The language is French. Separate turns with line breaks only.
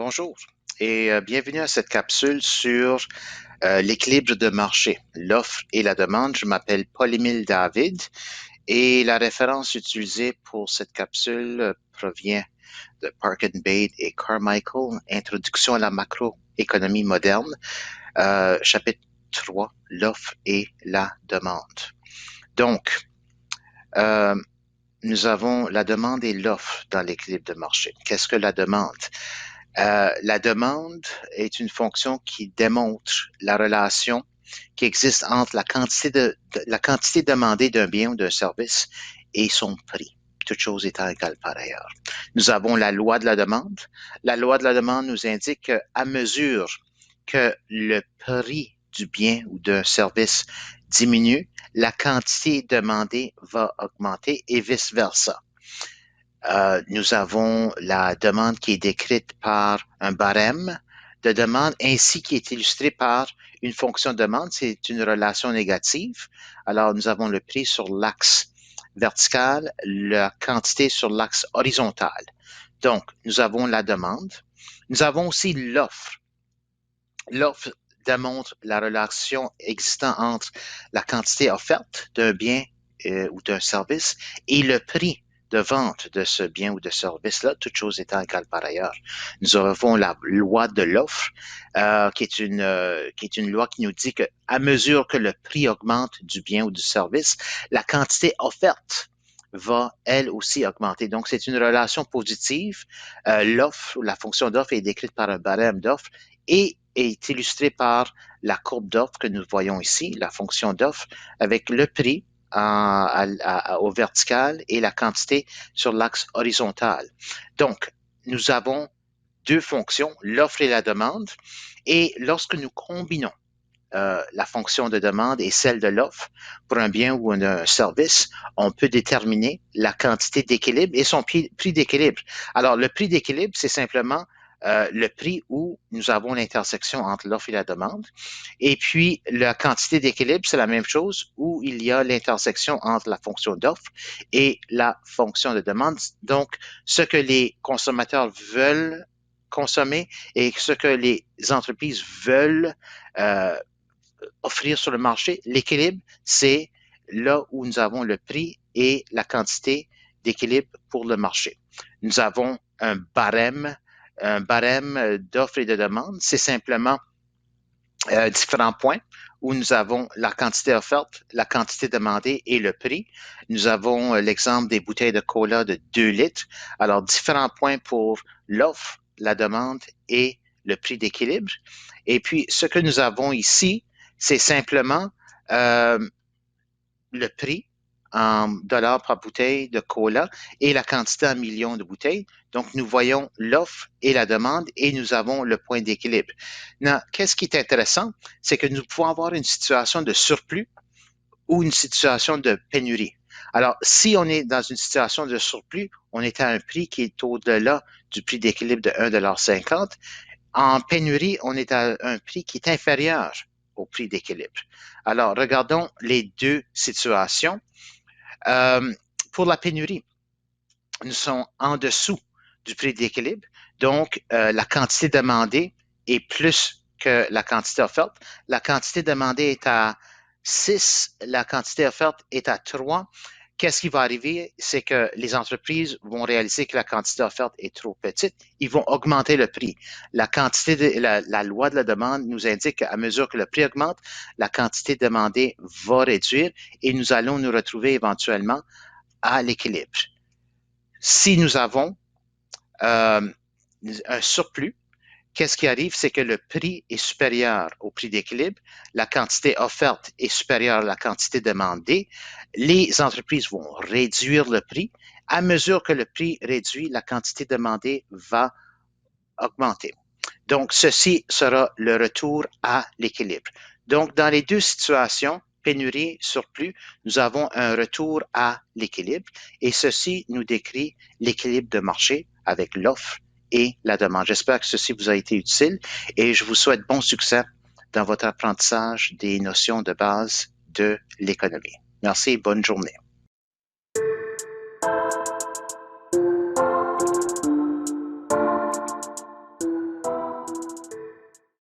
Bonjour et bienvenue à cette capsule sur l'équilibre de marché, l'offre et la demande. Je m'appelle Paul-Émile David et la référence utilisée pour cette capsule provient de Park and Bade et Carmichael, Introduction à la macroéconomie moderne, chapitre 3, l'offre et la demande. Donc, nous avons la demande et l'offre dans l'équilibre de marché. Qu'est-ce que la demande? La demande est une fonction qui démontre la relation qui existe entre la quantité demandée d'un bien ou d'un service et son prix, toute chose étant égale par ailleurs. Nous avons la loi de la demande. La loi de la demande nous indique qu'à mesure que le prix du bien ou d'un service diminue, la quantité demandée va augmenter et vice-versa. Nous avons la demande qui est décrite par un barème de demande ainsi qui est illustré par une fonction de demande. C'est une relation négative. Alors, nous avons le prix sur l'axe vertical, la quantité sur l'axe horizontal. Donc, nous avons la demande. Nous avons aussi l'offre. L'offre démontre la relation existant entre la quantité offerte d'un bien ou d'un service et le prix de vente de ce bien ou de service-là, toute chose étant égale par ailleurs. Nous avons la loi de l'offre, qui est une loi qui nous dit que à mesure que le prix augmente du bien ou du service, la quantité offerte va elle aussi augmenter. Donc, c'est une relation positive. L'offre, la fonction d'offre est décrite par un barème d'offre et est illustrée par la courbe d'offre que nous voyons ici, la fonction d'offre, avec le prix au vertical et la quantité sur l'axe horizontal. Donc, nous avons deux fonctions, l'offre et la demande, et lorsque nous combinons la fonction de demande et celle de l'offre pour un bien ou un service, on peut déterminer la quantité d'équilibre et son prix d'équilibre. Alors, le prix d'équilibre, c'est simplement le prix où nous avons l'intersection entre l'offre et la demande. Et puis, la quantité d'équilibre, c'est la même chose où il y a l'intersection entre la fonction d'offre et la fonction de demande. Donc, ce que les consommateurs veulent consommer et ce que les entreprises veulent offrir sur le marché, l'équilibre, c'est là où nous avons le prix et la quantité d'équilibre pour le marché. Nous avons un barème d'offres et de demandes. C'est simplement différents points où nous avons la quantité offerte, la quantité demandée et le prix. Nous avons l'exemple des bouteilles de cola de 2 litres. Alors, différents points pour l'offre, la demande et le prix d'équilibre. Et puis, ce que nous avons ici, c'est simplement le prix en dollars par bouteille de cola et la quantité en millions de bouteilles. Donc, nous voyons l'offre et la demande et nous avons le point d'équilibre. Maintenant, qu'est-ce qui est intéressant? C'est que nous pouvons avoir une situation de surplus ou une situation de pénurie. Alors, si on est dans une situation de surplus, on est à un prix qui est au-delà du prix d'équilibre de 1,50 $. En pénurie, on est à un prix qui est inférieur au prix d'équilibre. Alors, regardons les deux situations. Pour la pénurie, nous sommes en dessous du prix d'équilibre. Donc, la quantité demandée est plus que la quantité offerte. La quantité demandée est à 6, la quantité offerte est à 3. Qu'est-ce qui va arriver? C'est que les entreprises vont réaliser que la quantité offerte est trop petite. Ils vont augmenter le prix. La loi de la demande nous indique qu'à mesure que le prix augmente, la quantité demandée va réduire et nous allons nous retrouver éventuellement à l'équilibre. Si nous avons un surplus, qu'est-ce qui arrive? C'est que le prix est supérieur au prix d'équilibre, la quantité offerte est supérieure à la quantité demandée, les entreprises vont réduire le prix. À mesure que le prix réduit, la quantité demandée va augmenter. Donc, ceci sera le retour à l'équilibre. Donc, dans les deux situations, pénurie, surplus, nous avons un retour à l'équilibre et ceci nous décrit l'équilibre de marché avec l'offre et la demande. J'espère que ceci vous a été utile et je vous souhaite bon succès dans votre apprentissage des notions de base de l'économie. Merci et bonne journée.